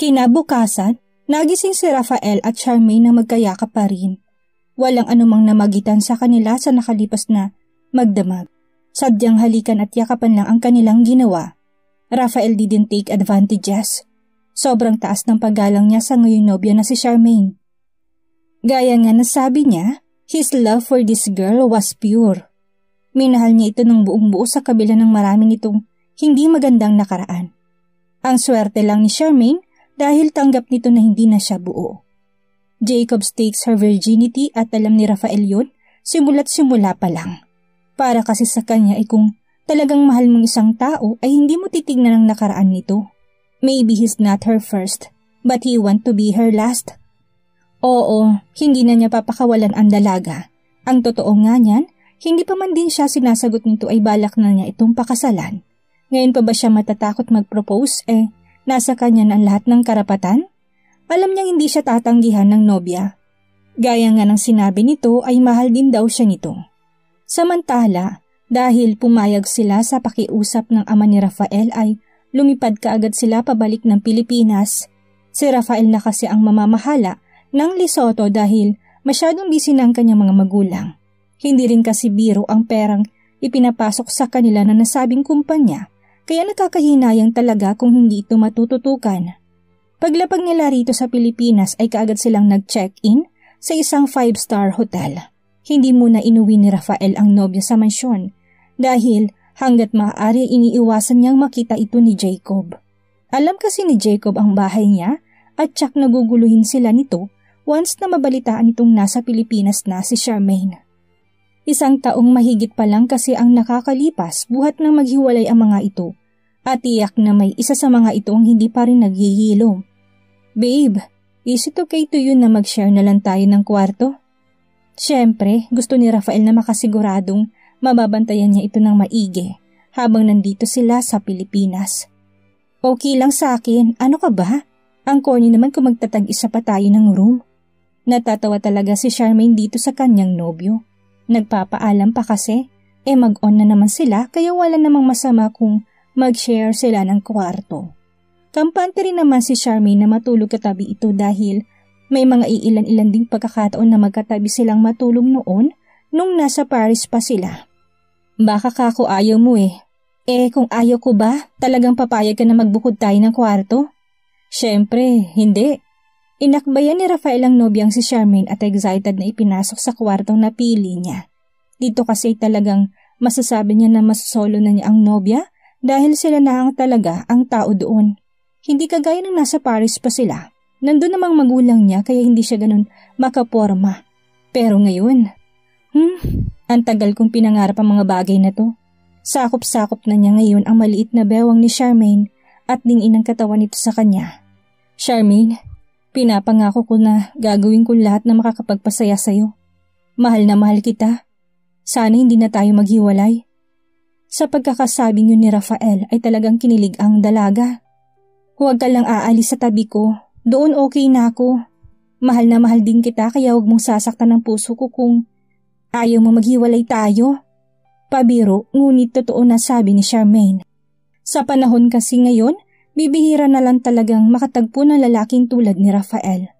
Kinabukasan, nagising si Rafael at Charmaine na magkayakap pa rin. Walang anumang namagitan sa kanila sa nakalipas na magdamag. Sadyang halikan at yakapan lang ang kanilang ginawa. Rafael didn't take advantages. Sobrang taas ng paggalang niya sa ngayon nobya na si Charmaine. Gaya nga nasabi niya, his love for this girl was pure. Minahal niya ito ng buong buo sa kabila ng marami nitong hindi magandang nakaraan. Ang swerte lang ni Charmaine dahil tanggap nito na hindi na siya buo. Jacob takes her virginity at alam ni Rafael yun simula't simula pa lang. Para kasi sa kanya ay kung talagang mahal mong isang tao ay hindi mo titignan ang nakaraan nito. Maybe he's not her first, but he want to be her last. Oo, hindi na niya papakawalan ang dalaga. Ang totoo nga niyan, hindi pa man din siya sinasagot nito ay balak na niya itong pakasalan. Ngayon pa ba siya matatakot mag-propose nasa kanya na ang lahat ng karapatan? Alam niyang hindi siya tatanggihan ng nobya. Gaya nga ng sinabi nito ay mahal din daw siya nito. Samantala, dahil pumayag sila sa pakiusap ng ama ni Rafael ay lumipad kaagad sila pabalik ng Pilipinas. Si Rafael na kasi ang mamamahala ng Lesotho dahil masyadong busy ng kanyang mga magulang. Hindi rin kasi biro ang perang ipinapasok sa kanila na nasabing kumpanya, kaya nakakahinayang talaga kung hindi ito matututukan. Paglapag nila rito sa Pilipinas ay kaagad silang nag-check-in sa isang 5-star hotel. Hindi muna inuwi ni Rafael ang nobya sa mansyon dahil hanggat maaari iniiwasan niyang makita ito ni Jacob. Alam kasi ni Jacob ang bahay niya at tsak naguguluhin sila nito once na mabalitaan itong nasa Pilipinas na si Charmaine. Isang taong mahigit pa lang kasi ang nakakalipas buhat nang maghiwalay ang mga ito at tiyak na may isa sa mga ito ang hindi pa rin naghihilom. Babe, is it okay to you na mag-share na lang tayo ng kwarto? Siyempre, gusto ni Rafael na makasiguradong mababantayan niya ito ng maigi habang nandito sila sa Pilipinas. Okay lang sa akin, ano ka ba? Ang corny naman kung magtatag-isa pa tayo ng room. Natatawa talaga si Charmaine dito sa kanyang nobyo. Nagpapaalam pa kasi, mag-on na naman sila kaya wala namang masama kung mag-share sila ng kwarto. Kampante rin naman si Charmaine na matulog katabi ito dahil may mga iilan-ilan ding pagkakataon na magkatabi silang matulog noon nung nasa Paris pa sila. Baka kako ayaw mo kung ayaw ko ba, talagang papayag ka na magbukod tayo ng kwarto? Siyempre, hindi. Inakbayan ni Rafael ang nobyang si Charmaine at excited na ipinasok sa kwartong napili niya. Dito kasi talagang masasabi niya na masasolo na niya ang nobya dahil sila na ang talaga ang tao doon. Hindi kagaya ng nasa Paris pa sila. Nandun namang magulang niya kaya hindi siya ganun makaporma. Pero ngayon, ang tagal kong pinangarap ang mga bagay na to. Sakop-sakop na niya ngayon ang maliit na bewang ni Charmaine at dingin ang katawan nito sa kanya. Charmaine, pinapangako ko na gagawin ko lahat na makakapagpasaya sa'yo. Mahal na mahal kita. Sana hindi na tayo maghiwalay. Sa pagkakasabi niyo ni Rafael ay talagang kinilig ang dalaga. Huwag ka lang aalis sa tabi ko. Doon okay na ako. Mahal na mahal din kita kaya huwag mong sasaktan ng puso ko kung ayaw mo maghiwalay tayo. Pabiro, ngunit totoo na sabi ni Charmaine. Sa panahon kasi ngayon, bibihira na lang talagang makatagpo ng lalaking tulad ni Rafael.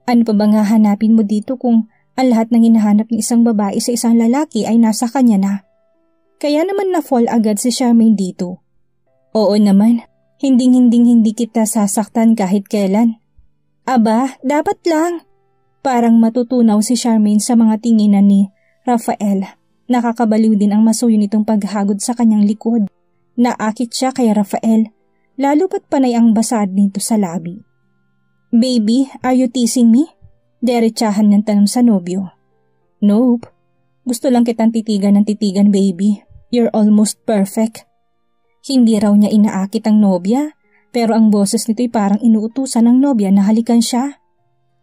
Ano pa bang hahanapin mo dito kung ang lahat ng hinahanap ng isang babae sa isang lalaki ay nasa kanya na? Kaya naman na-fall agad si Charmaine dito. Oo naman. Hindi kita sasaktan kahit kailan. Aba, dapat lang. Parang matutunaw si Charmaine sa mga tinginan ni Rafael. Nakakabaliw din ang masuyo nitong paghagod sa kanyang likod. Naakit siya kay Rafael, lalo pat panay ang basad nito sa labi. Baby, are you teasing me? Derechahan ng tanong sa nobyo. Nope. Gusto lang kitang titigan ng titigan, baby. You're almost perfect. Hindi raw niya inaakit ang nobya, pero ang boses nito'y parang inuutusan ng nobya na halikan siya.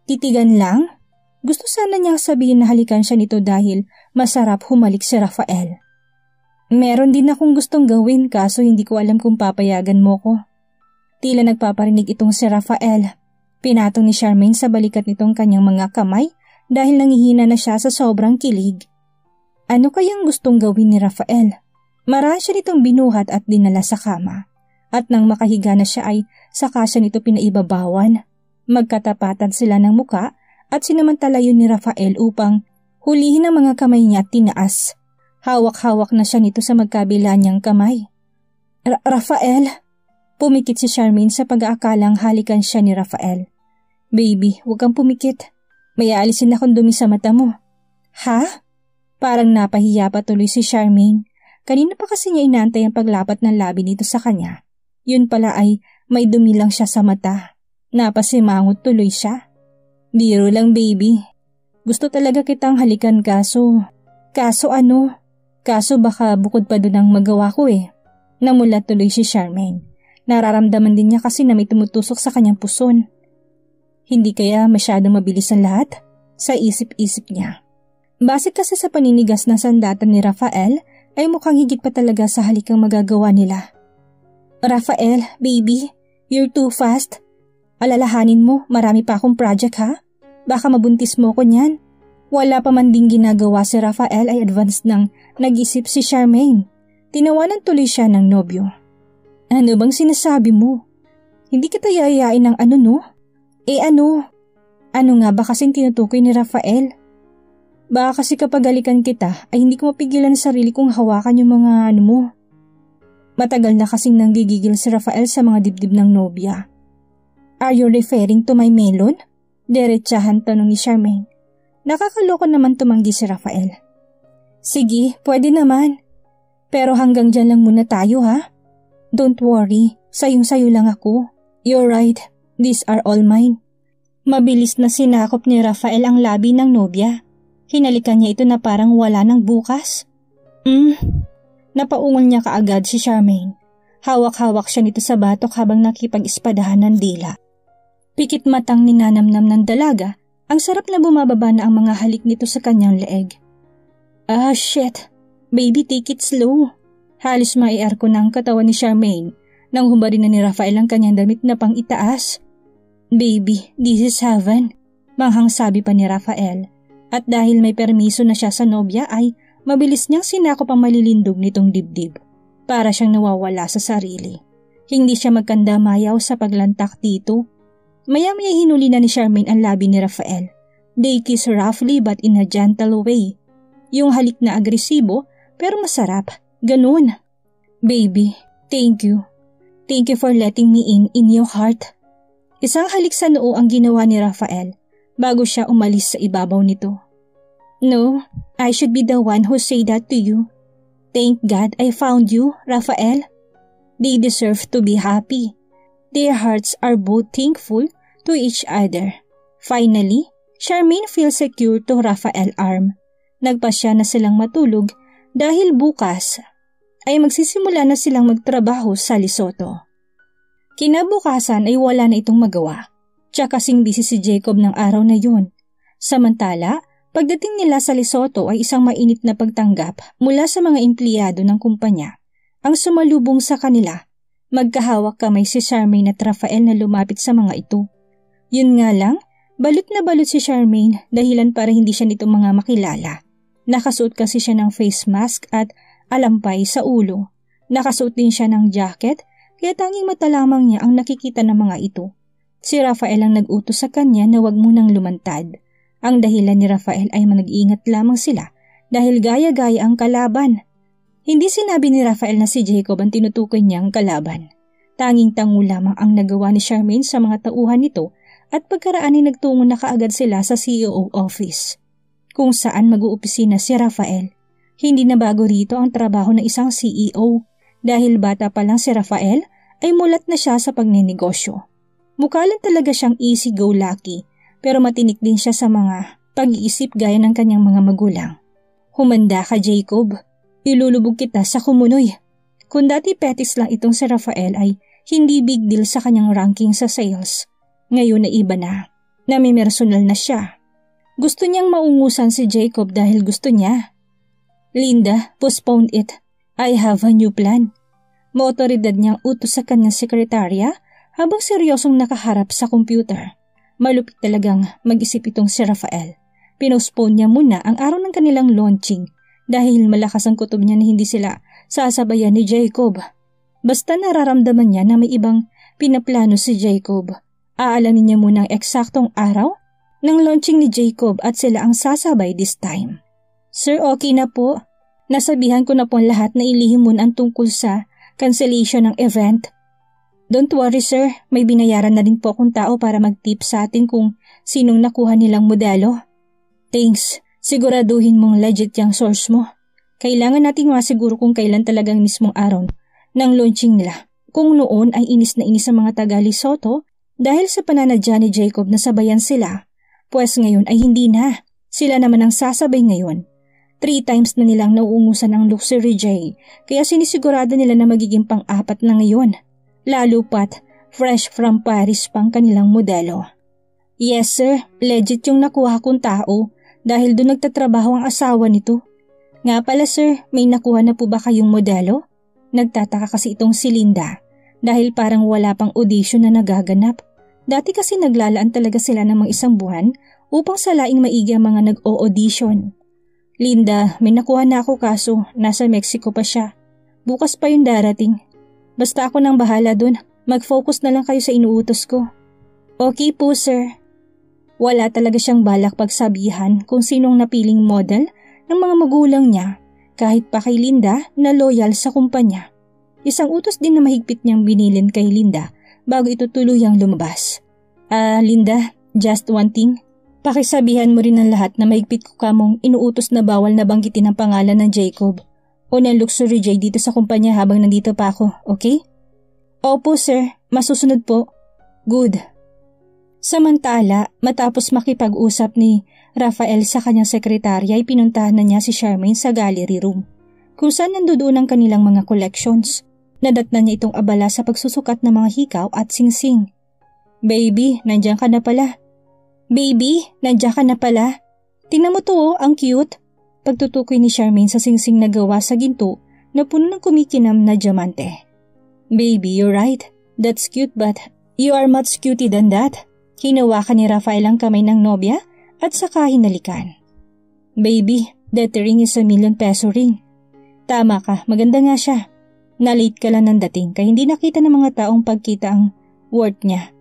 Titigan lang? Gusto sana niyang sabihin na halikan siya nito dahil masarap humalik si Rafael. Meron din akong gustong gawin kaso hindi ko alam kung papayagan mo ko. Tila nagpaparinig itong si Rafael. Pinatong ni Charmaine sa balikat nitong kanyang mga kamay dahil nangihina na siya sa sobrang kilig. Ano kayang gustong gawin ni Rafael? Marahil siya nitong binuhat at dinala sa kama. At nang makahiga na siya ay saka siya nito pinaibabawan. Magkatapatan sila ng muka at sinamantala yun ni Rafael upang hulihin ang mga kamay niya at tinaas. Hawak-hawak na siya nito sa magkabila niyang kamay. Rafael! Pumikit si Charmaine sa pag-aakalang halikan siya ni Rafael. Baby, huwag kang pumikit. May aalisin akong dumi sa mata mo. Ha? Parang napahiya pa tuloy si Charmaine. Kanina pa kasi niya inaantay ang paglapat ng labi nito sa kanya. Yun pala ay may dumi lang siya sa mata. Napasimangot tuloy siya. Biro lang baby. Gusto talaga kitang halikan kaso ano? Kaso baka bukod pa doon ang magawa ko eh. Namulat tuloy si Charmaine. Nararamdaman din niya kasi na may tumutusok sa kanyang puson. Hindi kaya masyadong mabilis ang lahat? Sa isip-isip niya. Base kasi sa paninigas na sandatan ni Rafael ay mukhang higit pa talaga sa halikang magagawa nila. Rafael, baby, you're too fast. Alalahanin mo, marami pa akong project ha? Baka mabuntis mo ko niyan. Wala pa man ding ginagawa si Rafael ay advance nang nag-isip si Charmaine. Tinawanan tuloy siya ng nobyo. Ano bang sinasabi mo? Hindi kita yayain ng ano no? Ano? Ano nga ba kasing tinutukoy ni Rafael? Baka kasi kapag halikan kita ay hindi ko mapigilan sa sarili kong hawakan yung mga ano mo. Matagal na kasing nanggigigil si Rafael sa mga dibdib ng nobya. Are you referring to my melon? Diretsahan tanong ni Charmaine. Nakakaloko naman tumanggi si Rafael. Sige, pwede naman. Pero hanggang dyan lang muna tayo ha? Don't worry, sayong-sayo lang ako. You're right, these are all mine. Mabilis na sinakop ni Rafael ang labi ng nobya. Hinalikan niya ito na parang wala ng bukas. Napaungol niya kaagad si Charmaine. Hawak-hawak siya nito sa batok habang nakipag-ispadahan ng dila. Pikit matang ninanamnam ng dalaga, ang sarap na bumababa na ang mga halik nito sa kanyang leeg. Ah, shit. Baby, take it slow. Halos maiar ko na ang katawan ni Charmaine nang hubarin na ni Rafael ang kanyang damit na pang itaas. Baby, this is heaven. Manghang sabi pa ni Rafael. At dahil may permiso na siya sa nobya ay mabilis niyang sinakop ang malilindog nitong dibdib. Para siyang nawawala sa sarili. Hindi siya magkandamayaw sa paglantak dito. Maya-maya hinuli na ni Charmaine ang labi ni Rafael. They kiss roughly but in a gentle way. Yung halik na agresibo pero masarap. Ganun. Baby, thank you. Thank you for letting me in your heart. Isang halik sa noo ang ginawa ni Rafael bago siya umalis sa ibabaw nito. No, I should be the one who say that to you. Thank God I found you, Rafael. They deserve to be happy. Their hearts are both thankful to each other. Finally, Charmaine feels secure to Rafael's arm. Nagpasya na silang matulog dahil bukas ay magsisimula na silang magtrabaho sa Lesotho. Kinabukasan ay wala na itong magawa. Tsaka kasing busy si Jacob ng araw na yun. Samantala, pagdating nila sa Lesotho ay isang mainit na pagtanggap mula sa mga empleyado ng kumpanya. Ang sumalubong sa kanila, magkahawak kamay si Charmaine at Rafael na lumapit sa mga ito. Yun nga lang, balot na balot si Charmaine dahilan para hindi siya nito mga makilala. Nakasuot kasi siya ng face mask at alampay sa ulo. Nakasuot din siya ng jacket kaya tanging mata lamang niya ang nakikita ng mga ito. Si Rafael ang nag-utos sa kanya na wag munang lumantad. Ang dahilan ni Rafael ay mag-iingat lamang sila dahil gaya-gaya ang kalaban. Hindi sinabi ni Rafael na si Jacob ang tinutukoy niyang kalaban. Tanging tango lamang ang nagawa ni Charmaine sa mga tauhan nito at pagkaraan ay nagtungo na kaagad sila sa CEO office, kung saan mag-uopisina si Rafael. Hindi na bago rito ang trabaho ng isang CEO dahil bata pa lang si Rafael ay mulat na siya sa pagnenegosyo. Mukha lang talaga siyang easy-go-lucky pero matinik din siya sa mga pag-iisip gaya ng kanyang mga magulang. Humanda ka, Jacob. Ilulubog kita sa kumunoy. Kung dati petis lang itong si Rafael ay hindi big deal sa kanyang ranking sa sales. Ngayon na iba na. Namimersonal na siya. Gusto niyang maungusan si Jacob dahil gusto niya. Linda, postpone it. I have a new plan. Maotoridad niyang utos sa kanyang sekretarya habang seryosong nakaharap sa computer. Malupit talagang mag-isip itong si Rafael. Pinospone niya muna ang araw ng kanilang launching dahil malakas ang kutob niya na hindi sila sasabayan ni Jacob. Basta nararamdaman niya na may ibang pinaplano si Jacob. Aalamin niya muna ang eksaktong araw ng launching ni Jacob at sila ang sasabay this time. Sir, okay na po. Nasabihan ko na po ang lahat na ilihim muna ang tungkol sa cancellation ng event. Don't worry sir, may binayaran na din po akong tao para mag-tip sa atin kung sinong nakuha nilang modelo. Thanks, siguraduhin mong legit yung source mo. Kailangan nating masiguro kung kailan talagang mismong araw ng launching nila. Kung noon ay inis na inis ang mga taga Lesotho dahil sa pananadya ni Jacob na sabayan sila, pues ngayon ay hindi na. Sila naman ang sasabay ngayon. 3 times na nilang nauungusan ang Luxury J, kaya sinisigurado nila na magiging pang-4 na ngayon. Lalo pat, fresh from Paris pang kanilang modelo. Yes sir, legit yung nakuha kong tao dahil doon nagtatrabaho ang asawa nito. Nga pala sir, may nakuha na po ba kayong modelo? Nagtataka kasi itong si Linda dahil parang wala pang audition na nagaganap. Dati kasi naglalaan talaga sila ng mga 1 buwan upang salaing maigi ang mga nag-o-audition. Linda, may nakuha na ako kaso nasa Mexico pa siya. Bukas pa yung darating. Basta ako nang bahala dun. Mag-focus na lang kayo sa inuutos ko. Okay po sir. Wala talaga siyang balak pagsabihan kung sinong napiling model ng mga magulang niya kahit pa kay Linda na loyal sa kumpanya. Isang utos din na mahigpit niyang binilin kay Linda bago ito tuluyang lumabas. Linda, just one thing. Pakisabihan mo rin ng lahat na mahigpit ko kamong inuutos na bawal na banggitin ang pangalan ng Jacob o ng Luxury J dito sa kumpanya habang nandito pa ako, okay? Opo sir, masusunod po. Good. Samantala, matapos makipag-usap ni Rafael sa kanyang sekretarya ay pinuntahan na niya si Charmaine sa gallery room, kung saan nandoon ang kanilang mga collections. Nadatnan niya itong abala sa pagsusukat ng mga hikaw at singsing. Baby, nandiyan ka na pala. Baby, nandiyan ka na pala. Tingnan mo to, ang cute. Pagtutukoy ni Charmaine sa singsing na gawa sa ginto na puno ng kumikinam na diamante. Baby, you're right. That's cute but you are much cutie than that. Hinawakan ni Rafael ang kamay ng nobya at saka hinalikan. Baby, that ring is a ₱1 million ring. Tama ka, maganda nga siya. Na-late ka lang ng dating kaya hindi nakita ng mga taong pagkita ang worth niya.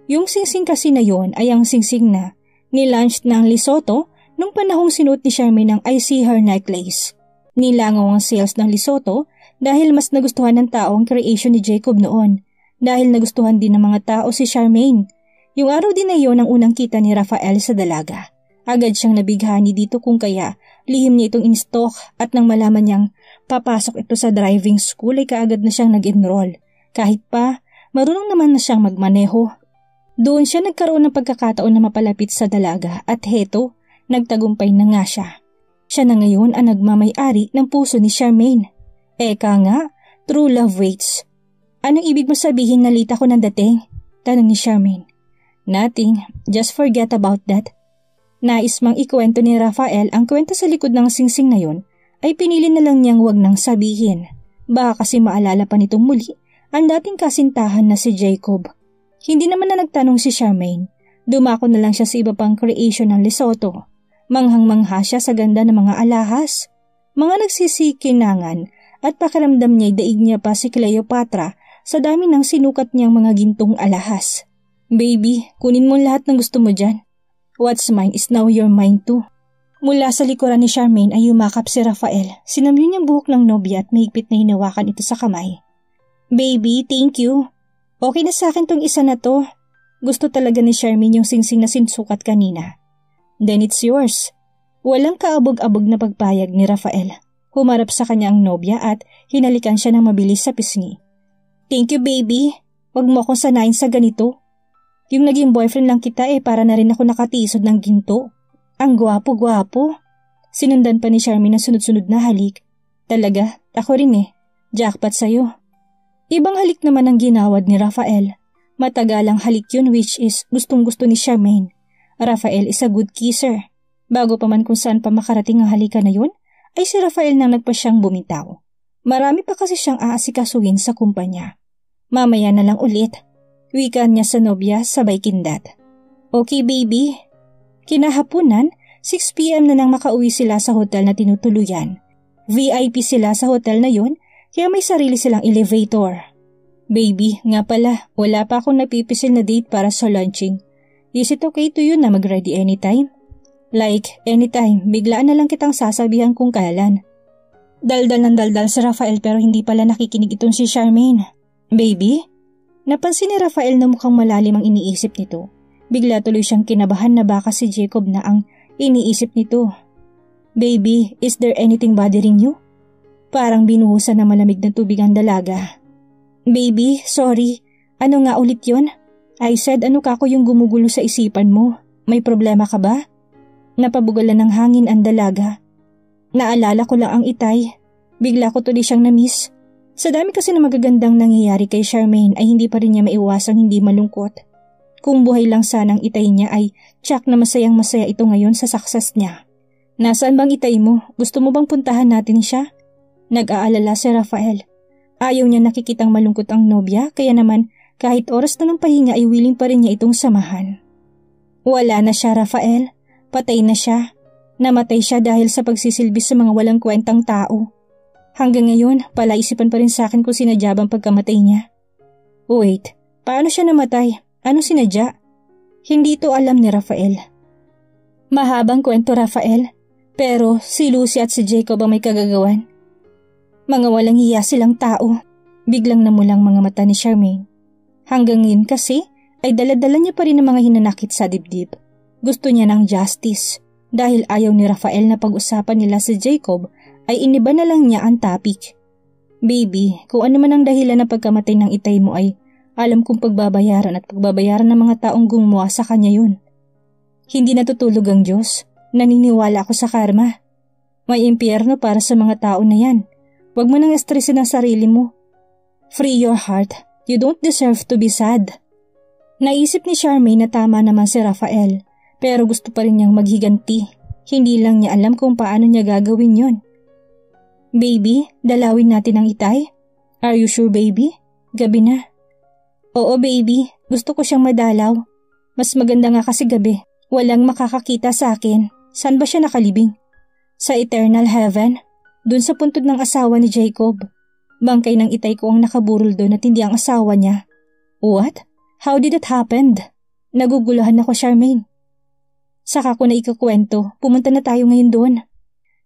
Yung singsing kasi na yon ay ang singsing na nilaunch ng Lesotho nung panahong sinuot ni Charmaine ang I See Her necklace. Nilangaw ang sales ng Lesotho dahil mas nagustuhan ng tao ang creation ni Jacob noon dahil nagustuhan din ng mga tao si Charmaine. Yung araw din na yon ang unang kita ni Rafael sa dalaga. Agad siyang nabighani dito kung kaya lihim niya itong in-stock at nang malaman niyang papasok ito sa driving school ay kaagad na siyang nag-enroll. Kahit pa, marunong naman na siyang magmaneho. Doon siya nagkaroon ng pagkakataon na mapalapit sa dalaga at heto, nagtagumpay na nga siya. Siya na ngayon ang nagmamay-ari ng puso ni Charmaine. Eka nga, true love waits. Anong ibig mo sabihin na late ako nang dating? Tanong ni Charmaine. Nothing, just forget about that. Nais mang ikwento ni Rafael ang kwento sa likod ng singsing na yon ay pinili na lang niyang wag nang sabihin. Baka kasi maalala pa nitong muli ang dating kasintahan na si Jacob. Hindi naman na nagtanong si Charmaine. Dumako na lang siya sa iba pang creation ng Lesotho. Manghang-mangha siya sa ganda ng mga alahas. Mga nagsisikinangan at pakiramdam niya'y daig niya pa si Cleopatra sa dami ng sinukat niyang mga gintong alahas. Baby, kunin mo lahat ng gusto mo dyan. What's mine is now your mine too. Mula sa likuran ni Charmaine ay yumakap si Rafael. Sinamyo niyang buhok ng nobya at mahigpit na hinawakan ito sa kamay. Baby, thank you. Okay na sa akin tong isa na to. Gusto talaga ni Charmaine yung singsing na sinsukat kanina. Then it's yours. Walang kaabog-abog na pagpayag ni Rafael. Humarap sa kanya ang nobya at hinalikan siya ng mabilis sa pisngi. Thank you baby. Wag mo akong sanayin sa ganito. Yung naging boyfriend lang kita para na rin ako nakatisod ng ginto. Ang gwapo-gwapo. Sinundan pa ni Charmaine ang sunod-sunod na halik. Talaga, ako rin Jackpot sa'yo. Ibang halik naman ang ginawad ni Rafael. Matagalang halik yun which is gustong-gusto ni Charmaine. Rafael is a good kisser. Bago pa man kung saan pa makarating ang halika na yun, ay si Rafael nang nagpa siyang bumitaw. Marami pa kasi siyang aasikasuhin sa kumpanya. Mamaya na lang ulit. Wika niya sa nobya sabay kindat. Okay baby. Kinahapunan, 6 p.m. na nang makauwi sila sa hotel na tinutuluyan. VIP sila sa hotel na yun, kaya may sarili silang elevator. Baby, nga pala, wala pa akong napipisil na date para sa launching. Is it okay to you na mag-ready anytime? Like, anytime, biglaan na lang kitang sasabihan kung kailan. Daldal ng daldal si Rafael pero hindi pala nakikinig itong si Charmaine. Baby? Napansin ni Rafael na mukhang malalim ang iniisip nito. Bigla tuloy siyang kinabahan na baka si Jacob na ang iniisip nito. Baby, is there anything bothering you? Parang binuhusan ng malamig na tubig ang dalaga. Baby, sorry. Ano nga ulit yon? I said ano ka ko yung gumugulo sa isipan mo? May problema ka ba? Napabugalan ng hangin ang dalaga. Naalala ko lang ang itay. Bigla ko tuloy siyang na-miss. Sa dami kasi na magagandang nangyayari kay Charmaine ay hindi pa rin niya maiwasang hindi malungkot. Kung buhay lang sanang itay niya ay tsak na masayang masaya ito ngayon sa success niya. Nasaan bang itay mo? Gusto mo bang puntahan natin siya? Nag-aalala si Rafael. Ayaw niya nakikitang malungkot ang nobya kaya naman kahit oras na ng pahinga ay willing pa rin niya itong samahan. Wala na siya, Rafael. Patay na siya. Namatay siya dahil sa pagsisilbi sa mga walang kwentang tao. Hanggang ngayon, palaisipan pa rin sa akin kung sinadya bang pagkamatay niya. Wait, paano siya namatay? Ano sinadya? Hindi to alam ni Rafael. Mahabang kwento, Rafael. Pero si Lucy at si Jacob ang may kagagawan. Mga walang hiya silang tao. Biglang namulang mga mata ni Charmaine. Hanggang ngayon kasi ay daladala niya pa rin ang mga hinanakit sa dibdib. Gusto niya ng justice. Dahil ayaw ni Rafael na pag-usapan nila si Jacob ay iniba na lang niya ang topic. Baby, kung ano man ang dahilan na pagkamatay ng itay mo ay alam kong pagbabayaran at pagbabayaran ng mga taong gumawa sa kanya yun. Hindi natutulog ang Diyos. Naniniwala ako sa karma. May impyerno para sa mga tao na yan. Huwag mo nang estresin ang sarili mo. Free your heart. You don't deserve to be sad. Naisip ni Charmaine na tama naman si Rafael, pero gusto pa rin niyang maghiganti. Hindi lang niya alam kung paano niya gagawin yon. Baby, dalawin natin ang itay? Are you sure, baby? Gabi na. Oo, baby. Gusto ko siyang madalaw. Mas maganda nga kasi gabi. Walang makakakita sa akin. Saan ba siya nakalibing? Sa eternal heaven? Doon sa puntod ng asawa ni Jacob. Bangkay ng itay ko ang nakaburol doon at hindi ang asawa niya. What? How did it happen? Naguguluhan ako, Charmaine. Saka ko na ikakwento, pumunta na tayo ngayon doon.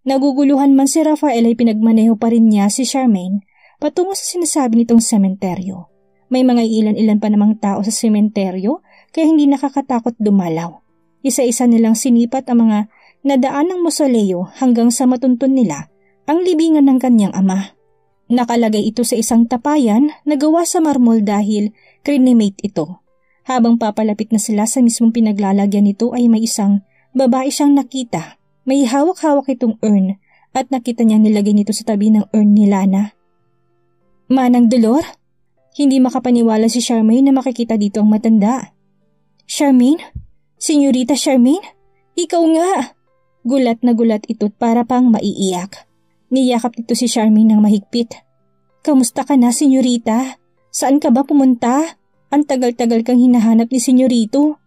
Naguguluhan man si Rafael ay pinagmaneho pa rin niya si Charmaine patungo sa sinasabi nitong sementeryo. May mga ilan-ilan pa namang tao sa sementeryo kaya hindi nakakatakot dumalaw. Isa-isa nilang sinipat ang mga nadaan ng mausoleo hanggang sa matuntun nila ang libingan ng kanyang ama. Nakalagay ito sa isang tapayan na gawa sa marmol dahil cremate ito. Habang papalapit na sila sa mismong pinaglalagyan nito ay may isang babae siyang nakita. May hawak-hawak itong urn at nakita niya nilagay nito sa tabi ng urn ni Lana. Manang Dolor? Hindi makapaniwala si Charmaine na makikita dito ang matanda. Charmaine? Senyorita Charmaine? Ikaw nga! Gulat na gulat ito't para pang maiiyak. Niyakap nito si Charmaine ng mahigpit. Kamusta ka na, senyorita? Saan ka ba pumunta? Ang tagal-tagal kang hinahanap ni senyorito.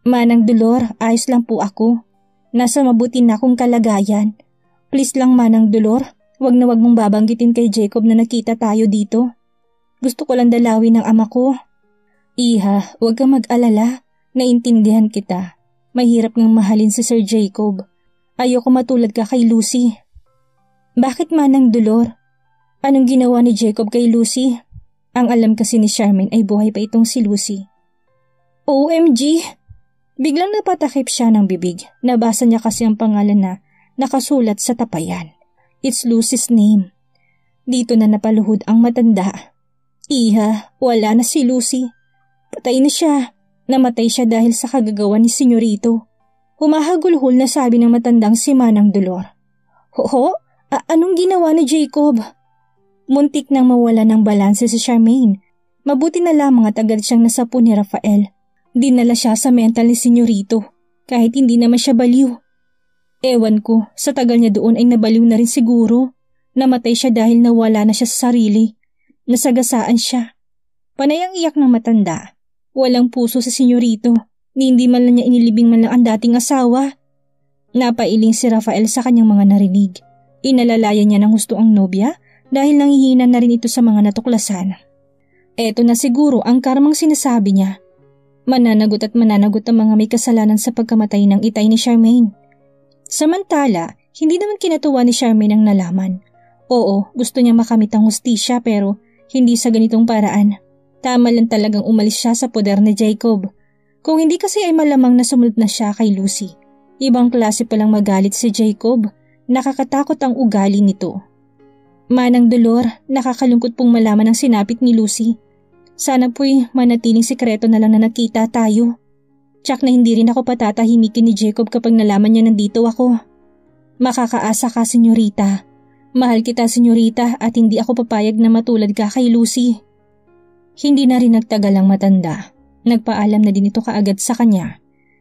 Manang Dolor, ayos lang po ako. Nasa mabuti na akong kalagayan. Please lang, Manang Dolor, wag na wag mong babanggitin kay Jacob na nakita tayo dito. Gusto ko lang dalawin ng ama ko. Iha, wag kang mag-alala. Naintindihan kita. Mahirap ngang mahalin si Sir Jacob. Ayoko matulad ka kay Lucy. Bakit, Manang Dolor? Anong ginawa ni Jacob kay Lucy? Ang alam kasi ni Charmaine ay buhay pa itong si Lucy. OMG! Biglang napatakip siya ng bibig. Nabasa niya kasi ang pangalan na nakasulat sa tapayan. It's Lucy's name. Dito na napaluhod ang matanda. Iha, wala na si Lucy. Patay na siya. Namatay siya dahil sa kagagawa ni Senyorito. Humahagulhol na sabi ng matandang si Manang Dolor. Ho? Anong ginawa ni Jacob? Muntik nang mawala ng balanse si Charmaine. Mabuti na lamang at agad siyang nasapo ni Rafael. Dinala siya sa mental ni Senyorito, kahit hindi naman siya baliw. Ewan ko, sa tagal niya doon ay nabaliw na rin siguro. Namatay siya dahil nawala na siya sa sarili. Nasagasaan siya. Panay ang iyak ng matanda. Walang puso sa Senyorito, ni hindi man lang niya inilibing man lang ang dating asawa. Napailing si Rafael sa kanyang mga narinig. Inalalayan niya ng husto ang nobya dahil nanghihina na rin ito sa mga natuklasan. Eto na siguro ang karmang sinasabi niya. Mananagot at mananagot ang mga may kasalanan sa pagkamatay ng itay ni Charmaine. Samantala, hindi naman kinatuwa ni Charmaine ang nalaman. Oo, gusto niya makamit ang hustisya pero hindi sa ganitong paraan. Tama lang talagang umalis siya sa poder ni Jacob. Kung hindi kasi ay malamang na sumunod na siya kay Lucy. Ibang klase palang magalit si Jacob. Nakakatakot ang ugali nito. Manang dolor, nakakalungkot pong malaman ang sinapit ni Lucy. Sana po'y manatiling sikreto na lang na nakita tayo. Tsak na hindi rin ako patatahimikin ni Jacob kapag nalaman niya nandito ako. Makakaasa ka, senyorita. Mahal kita, senyorita, at hindi ako papayag na matulad ka kay Lucy. Hindi na rin nagtagal ang matanda. Nagpaalam na din ito kaagad sa kanya.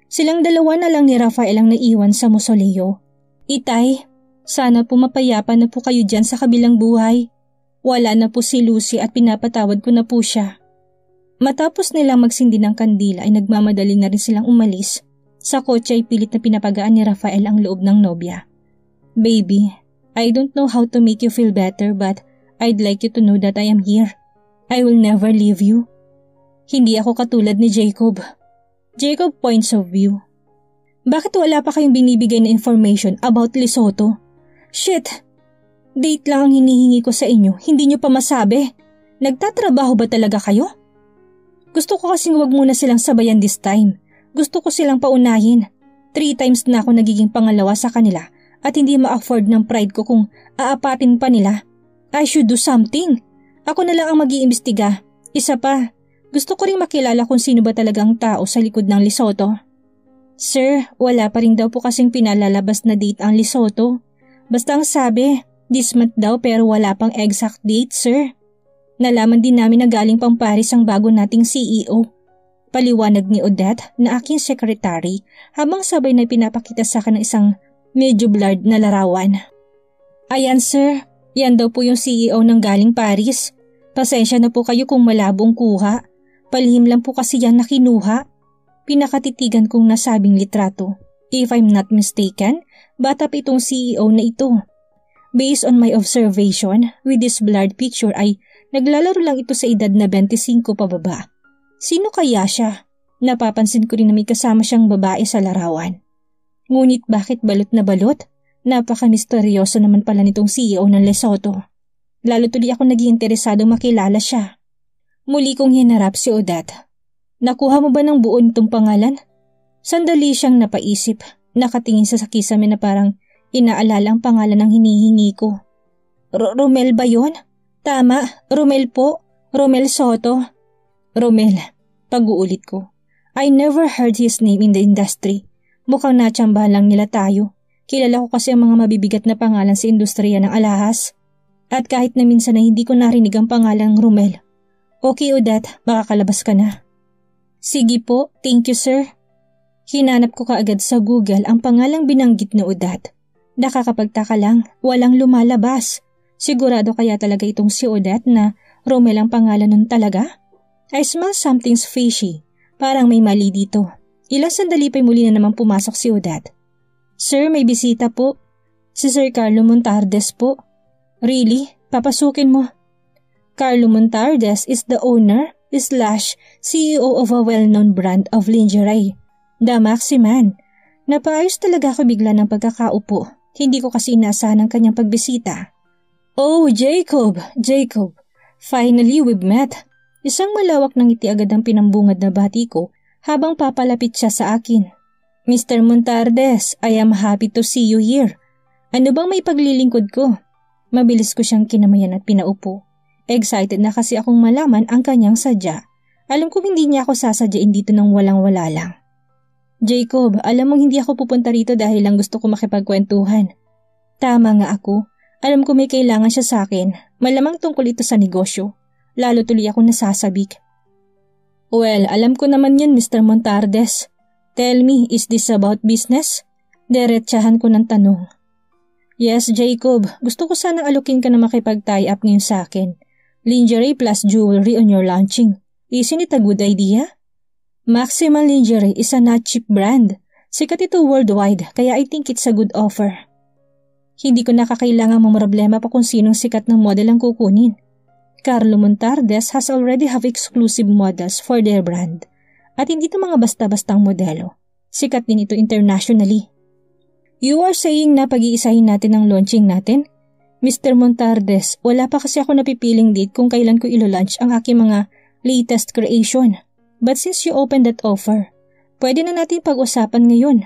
Silang dalawa na lang ni Rafael ang naiwan sa mausoleo. Itay, sana po mapayapa na po kayo dyan sa kabilang buhay. Wala na po si Lucy at pinapatawad ko na po siya. Matapos nilang magsindi ng kandila ay nagmamadali na rin silang umalis. Sa kotse ay pilit na pinapagaan ni Rafael ang loob ng nobya. Baby, I don't know how to make you feel better but I'd like you to know that I am here. I will never leave you. Hindi ako katulad ni Jacob. Jacob points of view. Bakit wala pa kayong binibigay na information about Lesotho? Shit! Date lang ang hinihingi ko sa inyo, hindi nyo pa masabi. Nagtatrabaho ba talaga kayo? Gusto ko kasing wag muna silang sabayan this time. Gusto ko silang paunahin. 3 times na ako nagiging pangalawa sa kanila at hindi ma-afford ng pride ko kung aapatin pa nila. I should do something. Ako na lang ang mag-iimbestiga. Isa pa, gusto ko ring makilala kung sino ba talaga ang tao sa likod ng Lesotho. Sir, wala pa rin daw po kasing pinalalabas na date ang Lesotho. Basta ang sabi, this month daw pero wala pang exact date, sir. Nalaman din namin na galing pang Paris ang bago nating CEO. Paliwanag ni Odette na aking secretary habang sabay na pinapakita sa akin ng isang medyo blurred na larawan. Ayan sir, yan daw po yung CEO ng galing Paris. Pasensya na po kayo kung malabong kuha. Palihim lang po kasi yan na kinuha. Pinakatitigan kong nasabing litrato. If I'm not mistaken, bata pa itong CEO na ito. Based on my observation, with this blurred picture ay naglalaro lang ito sa edad na 25 pababa. Sino kaya siya? Napapansin ko rin na may kasama siyang babae sa larawan. Ngunit bakit balot na balot? Napaka-misteryoso naman pala nitong CEO ng Lesotho. Lalo tuloy ako naging interesado makilala siya. Muli kong hinarap si Odette. Nakuha mo ba ng buo nitong pangalan? Sandali siyang napaisip, nakatingin sa kisame na parang inaalala ang pangalan ng hinihingi ko. Romel ba yun? Tama, Romel po. Romel Soto. Romel, pag-uulit ko. I never heard his name in the industry. Mukhang natsambahan lang nila tayo. Kilala ko kasi ang mga mabibigat na pangalan sa industriya ng alahas. At kahit na minsan na hindi ko narinig ang pangalan ng Romel. Okay Odette, makakalabas ka na. Sige po, thank you sir. Hinanap ko kaagad sa Google ang pangalang binanggit ni Odette. Nakakapagtaka lang, walang lumalabas. Sigurado kaya talaga itong si Odette na Romel ang pangalan nun talaga? I smell something's fishy. Parang may mali dito. Ilang sandali pa'y muli na naman pumasok si Odette. Sir, may bisita po. Si Sir Carlo Montardes po. Really? Papasukin mo. Carlo Montardes is the owner/CEO of a well-known brand of lingerie. The Maximan. Napaayos talaga ako bigla ng pagkakaupo. Hindi ko kasi inaasahan ang kanyang pagbisita. Oh, Jacob! Finally, we've met. Isang malawak ng ngiti agad ang pinambungad na bati ko habang papalapit siya sa akin. Mr. Montardes, I am happy to see you here. Ano bang may paglilingkod ko? Mabilis ko siyang kinamayan at pinaupo. Excited na kasi akong malaman ang kanyang sadya. Alam kong hindi niya ako sasadyain dito nang walang-wala lang. Jacob, alam mong hindi ako pupunta rito dahil lang gusto ko makipagkwentuhan. Tama nga ako. Alam ko may kailangan siya sa akin. Malamang tungkol ito sa negosyo. Lalo tuloy ako nasasabik. Well, alam ko naman yan, Mr. Montardes. Tell me, is this about business? Diretsahan ko ng tanong. Yes, Jacob. Gusto ko sanang alukin ka na makipag-tie up ngayon sa akin. Lingerie plus jewelry on your launching. Isn't it a good idea? Maximal Lingerie is a not cheap brand. Sikat ito worldwide, kaya I think it's a good offer. Hindi ko nakakailangang mamroblema pa kung sinong sikat ng model ang kukunin. Carlo Montardes has already have exclusive models for their brand. At hindi ito mga basta-bastang modelo. Sikat din ito internationally. You are saying na pag-iisahin natin ang launching natin? Mr. Montardes, wala pa kasi ako napipiling date kung kailan ko ilo-launch ang aking mga latest creation. But since you opened that offer, pwede na natin pag-usapan ngayon.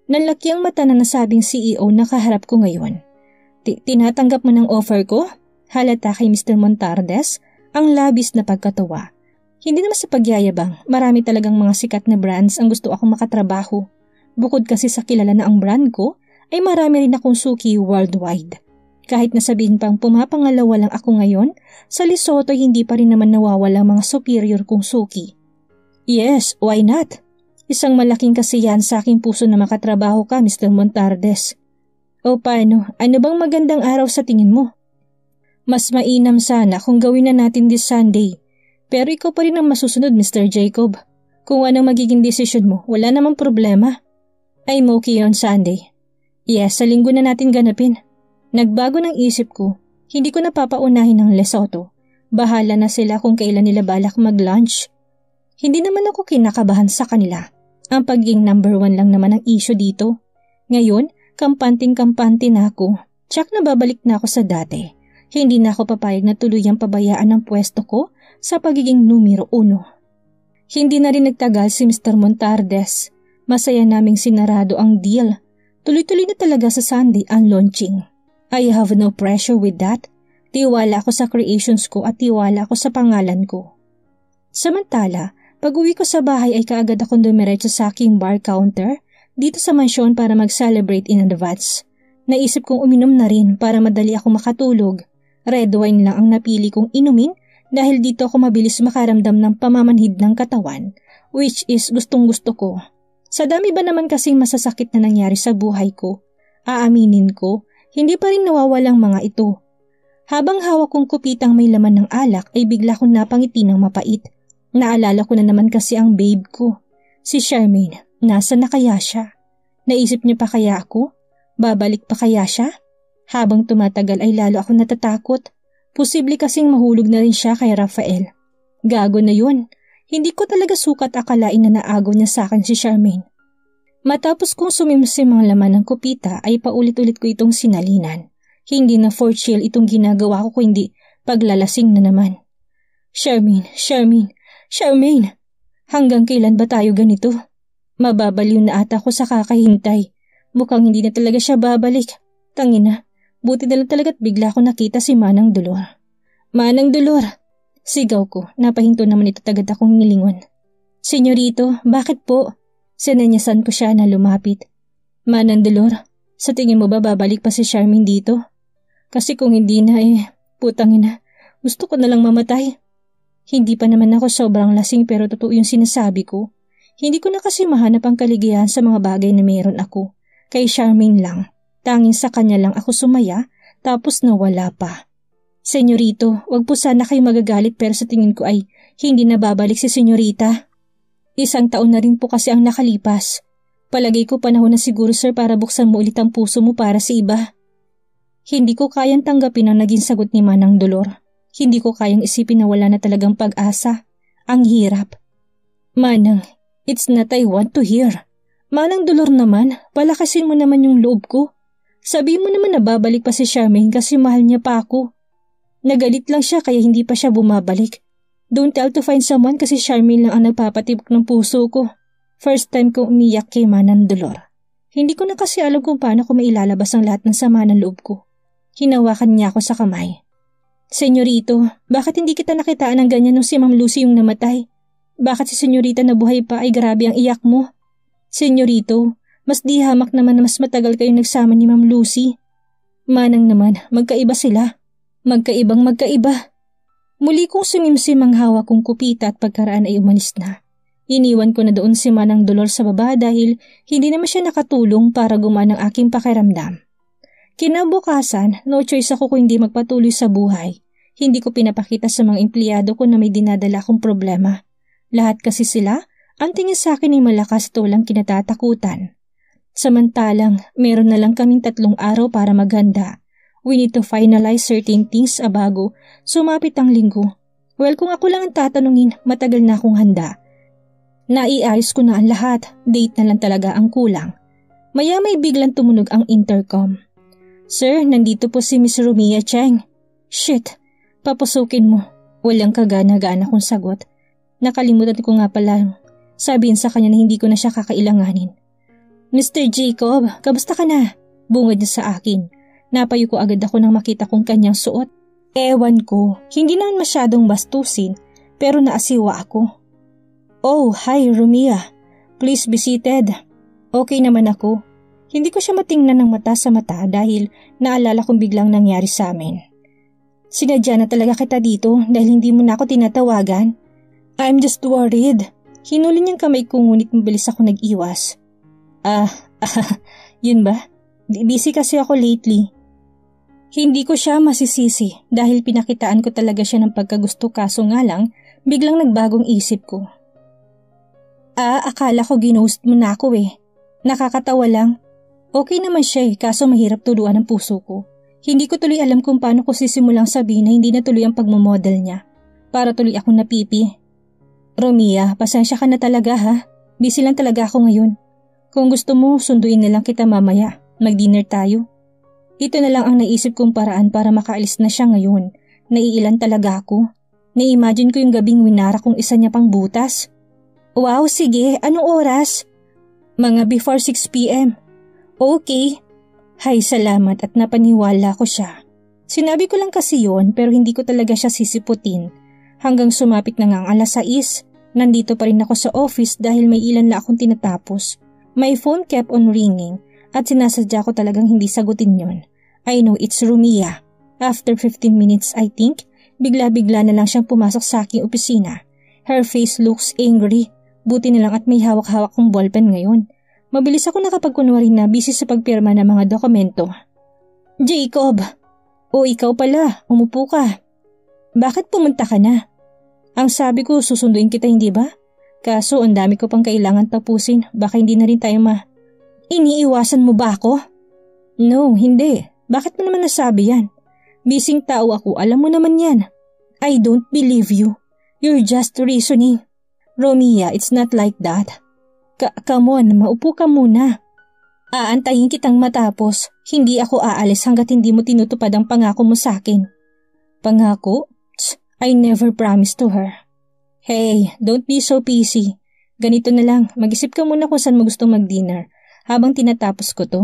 Nalaki ang mata na nasabing CEO na kaharap ko ngayon. Tinatanggap mo ng offer ko? Halata kay Mr. Montardes ang labis na pagkatawa. Hindi naman sa pagyayabang, marami talagang mga sikat na brands ang gusto akong makatrabaho. Bukod kasi sa kilala na ang brand ko, ay marami rin akong suki worldwide. Kahit nasabihin pang pumapangalawa lang ako ngayon, sa Lesotho hindi pa rin naman nawawala mga superior kong suki. Yes, why not? Isang malaking kasiyahan sa aking puso na makatrabaho ka, Mr. Montardes. O paano, ano bang magandang araw sa tingin mo? Mas mainam sana kung gawin na natin this Sunday. Pero ikaw pa rin ang masusunod, Mr. Jacob. Kung anong magiging desisyon mo, wala namang problema. I'm okay on Sunday. Yes, sa linggo na natin ganapin. Nagbago ng isip ko. Hindi ko napapaunahin ang Lesotho. Bahala na sila kung kailan nila balak mag-lunch. Hindi naman ako kinakabahan sa kanila. Ang pagiging number 1 lang naman ang issue dito. Ngayon, kampanting-kampante na ako. Tsak na babalik na ako sa dati. Hindi na ako papayag na tuluyang pabayaan ang pwesto ko sa pagiging numero 1. Hindi na rin nagtagal si Mr. Montardes. Masaya naming sinarado ang deal. Tuloy-tuloy na talaga sa Sunday ang launching. I have no pressure with that. Tiwala ako sa creations ko at tiwala ako sa pangalan ko. Samantala, pag-uwi ko sa bahay ay kaagad akong dumiretso sa aking bar counter dito sa mansyon para mag-celebrate in advance. Naisip kong uminom na rin para madali ako makatulog. Red wine lang ang napili kong inumin dahil dito ako mabilis makaramdam ng pamamanhid ng katawan, which is gustong-gusto ko. Sa dami ba naman kasing masasakit na nangyari sa buhay ko, aaminin ko, hindi pa rin nawawalang mga ito. Habang hawak kong kupitang may laman ng alak ay bigla kong napangiti ng mapait. Naalala ko na naman kasi ang babe ko. Si Charmaine, nasa na kaya siya? Naisip niya pa kaya ako? Babalik pa kaya siya? Habang tumatagal ay lalo ako natatakot. Posible kasing mahulog na rin siya kay Rafael. Gago na yun. Hindi ko talaga sukat akalain na naagaw niya sa akin si Charmaine. Matapos kong sumimsim ang laman ng kupita ay paulit-ulit ko itong sinalinan. Hindi na for chill itong ginagawa ko kundi paglalasing na naman. Charmaine, Charmaine, Charmaine! Hanggang kailan ba tayo ganito? Mababaliw na ata ko sa kakahintay. Mukhang hindi na talaga siya babalik. Tangina, buti na lang talaga't bigla ko nakita si Manang Dolor. Manang Dolor! Sigaw ko, napahinto naman ito tagad akong nilingon. Senyorito, bakit po? Sinanyasan ko siya na lumapit. Manang Dolor, sa tingin mo ba babalik pa si Charmaine dito? Kasi kung hindi na putang ina, gusto ko na lang mamatay. Hindi pa naman ako sobrang lasing pero totoo yung sinasabi ko. Hindi ko na kasi mahanap ang kaligayahan sa mga bagay na meron ako. Kay Charmaine lang. Tanging sa kanya lang ako sumaya tapos nawala pa. Senyorito, wag po sana kayo magagalit pero sa tingin ko ay hindi na babalik si senyorita. 1 taon na rin po kasi ang nakalipas. Palagay ko panahon na siguro sir para buksan mo ulit ang puso mo para sa iba. Hindi ko kayang tanggapin ang naging sagot ni Manang Dolor. Hindi ko kayang isipin na wala na talagang pag-asa. Ang hirap. Manang, it's not I want to hear. Manang Dolor naman, palakasin mo naman yung loob ko. Sabi mo naman na babalik pa si Charmaine kasi mahal niya pa ako. Nagalit lang siya kaya hindi pa siya bumabalik. Don't tell to find someone kasi Charmaine lang ang nagpapatibok ng puso ko. First time ko umiyak kay Manang Dolor. Hindi ko na kasi alam kung paano ko mailalabas ang lahat ng sama ng loob ko. Hinawakan niya ako sa kamay. Senyorito, bakit hindi kita nakitaan ng ganyan nung si Ma'am Lucy yung namatay? Bakit si senyorita na buhay pa ay grabe ang iyak mo? Senyorito, mas di hamak naman na mas matagal kayong nagsama ni Ma'am Lucy. Manang naman, magkaiba sila. Magkaibang magkaiba. Muli kong sumimsim ang hawak kong kupita at pagkaraan ay umalis na. Iniwan ko na doon si Manang Dolor sa baba dahil hindi naman siya nakatulong para gumaan ang aking pakiramdam. Kinabukasan, no choice ako kung hindi magpatuloy sa buhay. Hindi ko pinapakita sa mga empleyado ko na may dinadala akong problema. Lahat kasi sila, ang tingin sa akin ay malakas at walang kinatatakutan. Samantalang, meron na lang kaming 3 araw para maghanda. We need to finalize certain things bago sumapit ang linggo. Well, kung ako lang ang tatanungin, matagal na akong handa. Naiayos ko na ang lahat, date na lang talaga ang kulang. Maya may biglang tumunog ang intercom. Sir, nandito po si Miss Romia Chang. Shit, papusukin mo. Walang kagana-gana kong sagot. Nakalimutan ko nga pala sabihin sa kanya na hindi ko na siya kakailanganin. Mr. Jacob, kamusta ka na? Bungad niya sa akin. Napayo ko agad ako nang makita kong kanyang suot. Ewan ko, hindi naman masyadong bastusin, pero naasiwa ako. Oh, hi Romia. Please be seated. Okay naman ako. Hindi ko siya matingnan ng mata sa mata dahil naalala kong biglang nangyari sa amin. Sinadya na talaga kita dito dahil hindi mo na ako tinatawagan. I'm just worried. Hinuli niyang kamay ko ngunit mabilis ako nag-iwas. Yun ba? Busy kasi ako lately. Hindi ko siya masisisi dahil pinakitaan ko talaga siya ng pagkagusto kaso nga lang biglang nagbagong isip ko. Akala ko ginost mo na ako eh. Nakakatawa lang. Okay naman siya kaso mahirap tuluan ang puso ko. Hindi ko tuloy alam kung paano ko sisimulang sabihin na hindi na tuloy ang pagmamodel niya. Para tuloy akong napipi. Romia, pasensya ka na talaga ha. Busy lang talaga ako ngayon. Kung gusto mo, sunduin na lang kita mamaya. Mag-dinner tayo. Ito na lang ang naisip kong paraan para makaalis na siya ngayon. Naiilan talaga ako. Na-imagine ko yung gabing winara kong isa niya pang butas. Wow, sige. Anong oras? Mga before 6 p.m. Okay. Hay, salamat at napaniwala ko siya. Sinabi ko lang kasi yon pero hindi ko talaga siya sisiputin. Hanggang sumapit na nga ang 6:00, nandito pa rin ako sa office dahil may ilan na akong tinatapos. My phone kept on ringing at sinasadya ko talagang hindi sagutin yon. I know it's Romia. After 15 minutes I think, bigla-bigla na lang siyang pumasok sa aking opisina. Her face looks angry. Buti na lang at may hawak-hawak kong ballpen ngayon. Mabilis ako nakapagkunwari na busy sa pagpirma ng mga dokumento. Jacob! O ikaw pala, umupo ka. Bakit pumunta ka na? Ang sabi ko susunduin kita hindi ba? Kaso ang dami ko pang kailangan tapusin, baka hindi na rin tayo Iniiwasan mo ba ako? No, hindi. Bakit mo naman nasabi yan? Bising tao ako, alam mo naman yan. I don't believe you. You're just reasoning. Romia, it's not like that. Come on, maupo ka muna. Aantayin kitang matapos. Hindi ako aalis hanggat hindi mo tinutupad ang pangako mo sa akin. Pangako? I never promised to her. Hey, don't be so PC. Ganito na lang, mag-isip ka muna kung saan mo gustong mag-dinner habang tinatapos ko to.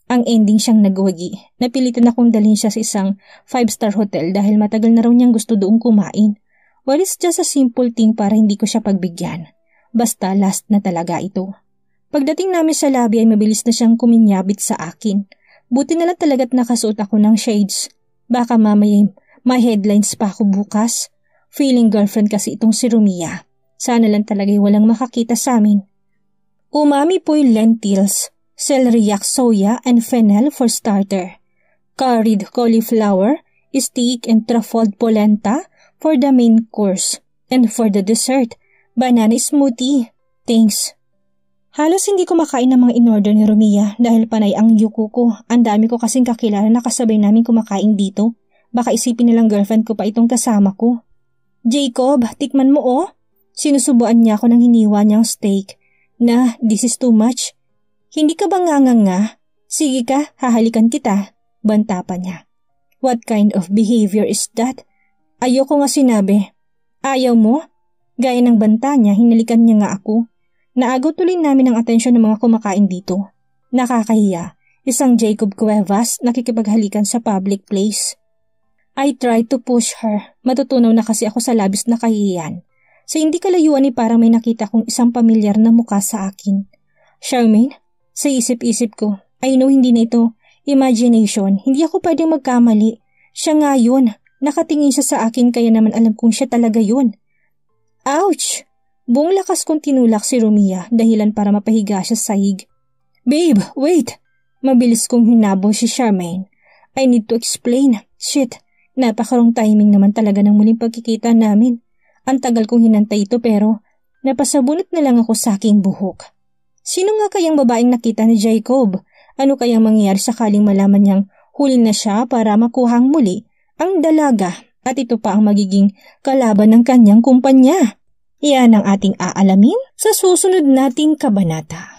Ang ending siyang nagwagi. Napilitan akong dalhin siya sa isang 5-star hotel dahil matagal na raw niyang gusto doong kumain. Well, it's just a simple thing para hindi ko siya pagbigyan. Basta last na talaga ito. Pagdating namin sa lobby ay mabilis na siyang kuminyabit sa akin. Buti na lang talaga't nakasuot ako ng shades. Baka mamaya may headlines pa ako bukas. Feeling girlfriend kasi itong si Romia. Sana lang talaga'y walang makakita sa amin. Umami po'y lentils, celery yak soya and fennel for starter. Curried cauliflower, steak and truffled polenta for the main course. And for the dessert, banana smoothie. Thanks. Halos hindi ko makain ng mga in-order ni Romia dahil panay ang yuko ko. Ang dami ko kasing kakilala na kasabay namin kumakain dito. Baka isipin nilang girlfriend ko pa itong kasama ko. Jacob, tikman mo oh. Sinusubuan niya ako ng hiniwa niyang steak. Na, this is too much. Hindi ka ba nganganga? Sige ka, hahalikan kita. Banta pa niya. What kind of behavior is that? Ayoko nga sinabi. Ayaw mo? Gaya ng banta niya, hinalikan niya nga ako. Naagaw tuloy namin ang atensyon ng mga kumakain dito. Nakakahiya. Isang Jacob Cuevas nakikipaghalikan sa public place. I tried to push her. Matutunaw na kasi ako sa labis na kahihiyan. Sa hindi kalayuan ay parang may nakita kong isang pamilyar na mukha sa akin. Charmaine, sa isip-isip ko, I know hindi na ito imagination. Hindi ako pwedeng magkamali. Siya nga yun. Nakatingin siya sa akin kaya naman alam kong siya talaga yun. Ouch! Buong lakas kong tinulak si Romia dahilan para mapahiga siya sa sahig. Babe, wait! Mabilis kong hinabol si Charmaine. I need to explain. Shit! Napakarong timing naman talaga ng muling pagkikita namin. Ang tagal kong hinantay ito pero napasabunot na lang ako sa aking buhok. Sino nga kayang babaeng nakita ni Jacob? Ano kayang mangyayari sakaling malaman niyang huli na siya para makuhang muli ang dalaga at ito pa ang magiging kalaban ng kanyang kumpanya? Iyan ang ating aalamin sa susunod nating kabanata.